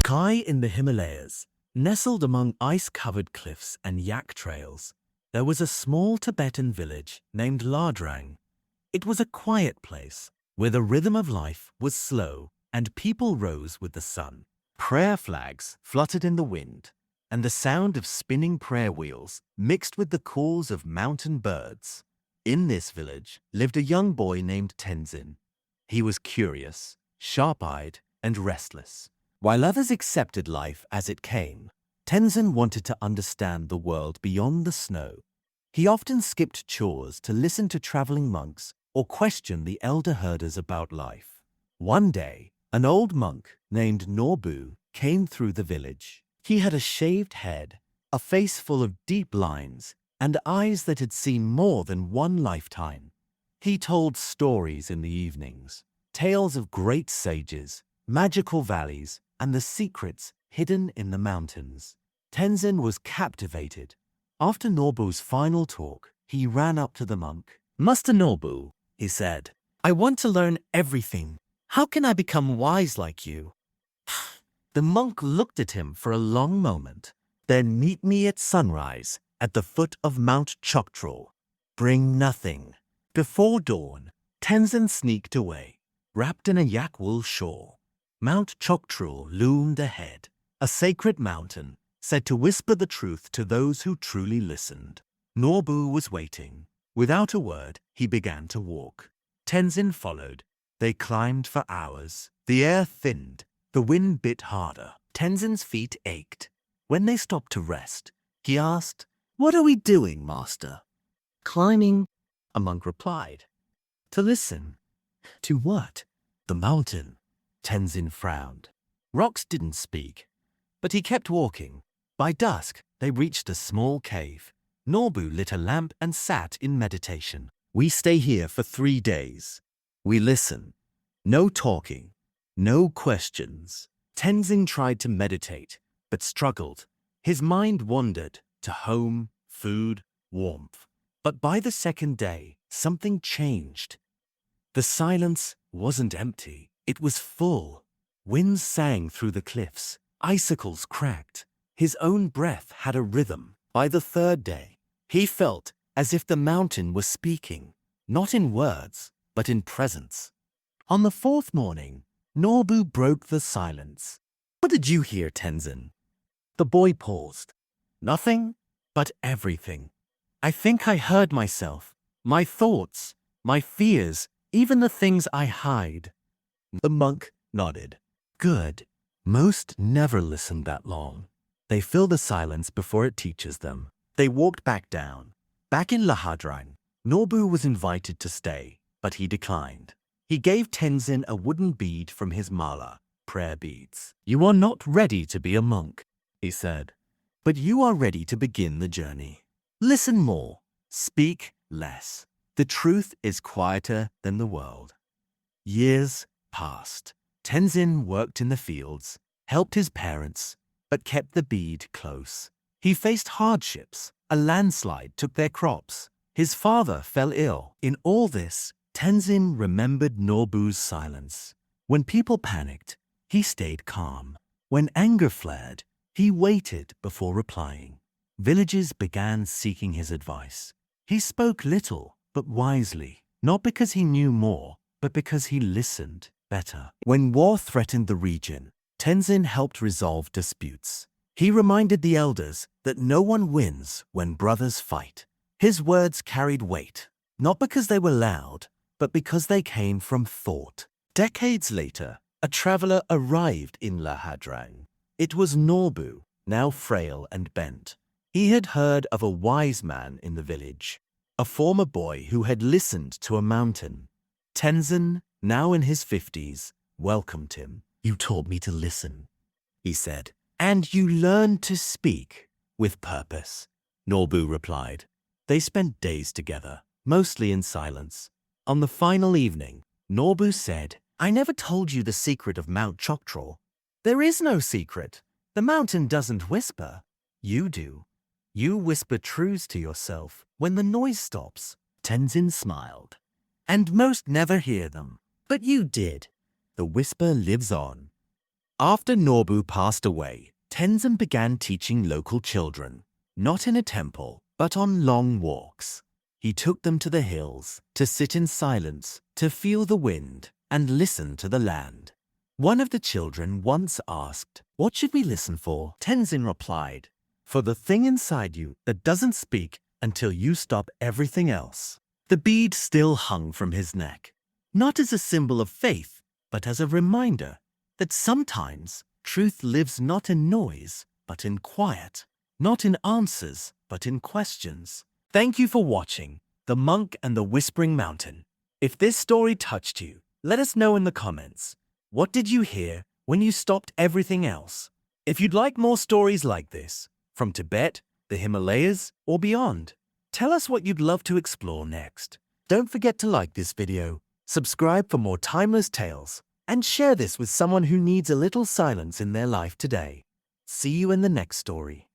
High in the Himalayas, nestled among ice-covered cliffs and yak trails, there was a small Tibetan village named Ladrang. It was a quiet place where the rhythm of life was slow and people rose with the sun. Prayer flags fluttered in the wind, and the sound of spinning prayer wheels mixed with the calls of mountain birds. In this village lived a young boy named Tenzin. He was curious, sharp-eyed, and restless. While others accepted life as it came, Tenzin wanted to understand the world beyond the snow. He often skipped chores to listen to traveling monks or question the elder herders about life. One day, an old monk named Norbu came through the village. He had a shaved head, a face full of deep lines, and eyes that had seen more than one lifetime. He told stories in the evenings, tales of great sages, magical valleys, and the secrets hidden in the mountains. Tenzin was captivated. After Norbu's final talk, he ran up to the monk. "Master Norbu," he said, "I want to learn everything. How can I become wise like you?" The monk looked at him for a long moment. "Then meet me at sunrise at the foot of Mount Choktrul. Bring nothing." Before dawn, Tenzin sneaked away, wrapped in a yak wool shawl. Mount Choktrul loomed ahead, a sacred mountain said to whisper the truth to those who truly listened. Norbu was waiting. Without a word, he began to walk. Tenzin followed. They climbed for hours. The air thinned. The wind bit harder. Tenzin's feet ached. When they stopped to rest, he asked, "What are we doing, master?" "Climbing," a monk replied. "To listen." "To what?" "The mountain." Tenzin frowned. Rocks didn't speak, but he kept walking. By dusk, they reached a small cave. Norbu lit a lamp and sat in meditation. "We stay here for 3 days. We listen. No talking. No questions." Tenzin tried to meditate, but struggled. His mind wandered to home, food, warmth. But by the second day, something changed. The silence wasn't empty. It was full. Winds sang through the cliffs. Icicles cracked. His own breath had a rhythm. By the third day, he felt as if the mountain was speaking, not in words, but in presence. On the fourth morning, Norbu broke the silence. "What did you hear, Tenzin?" The boy paused. "Nothing, but everything. I think I heard myself, my thoughts, my fears, even the things I hide." The monk nodded. "Good. Most never listen that long. They fill the silence before it teaches them." They walked back down. Back in Lahadrang, Norbu was invited to stay, but he declined. He gave Tenzin a wooden bead from his mala, prayer beads. "You are not ready to be a monk," he said, "but you are ready to begin the journey. Listen more, speak less. The truth is quieter than the world." Years passed. Tenzin worked in the fields, helped his parents, but kept the bead close. He faced hardships. A landslide took their crops. His father fell ill. In all this, Tenzin remembered Norbu's silence. When people panicked, he stayed calm. When anger flared, he waited before replying. Villages began seeking his advice. He spoke little, but wisely, not because he knew more, but because he listened better. When war threatened the region, Tenzin helped resolve disputes. He reminded the elders that no one wins when brothers fight. His words carried weight, not because they were loud, but because they came from thought. Decades later, a traveler arrived in Lahadrang. It was Norbu, now frail and bent. He had heard of a wise man in the village, a former boy who had listened to a mountain. Tenzin, now in his 50s, welcomed him. "You taught me to listen," he said. "And you learned to speak with purpose," Norbu replied. They spent days together, mostly in silence. On the final evening, Norbu said, "I never told you the secret of Mount Choktrul." "There is no secret. The mountain doesn't whisper. You do. You whisper truths to yourself when the noise stops." Tenzin smiled. "And most never hear them. But you did. The whisper lives on." After Norbu passed away, Tenzin began teaching local children, not in a temple, but on long walks. He took them to the hills, to sit in silence, to feel the wind, and listen to the land. One of the children once asked, "What should we listen for?" Tenzin replied, "For the thing inside you that doesn't speak until you stop everything else." The bead still hung from his neck, not as a symbol of faith, but as a reminder that sometimes truth lives not in noise, but in quiet, not in answers, but in questions. Thank you for watching The Monk and the Whispering Mountain. If this story touched you, let us know in the comments. What did you hear when you stopped everything else? If you'd like more stories like this, from Tibet, the Himalayas, or beyond, tell us what you'd love to explore next. Don't forget to like this video, subscribe for more timeless tales, and share this with someone who needs a little silence in their life today. See you in the next story.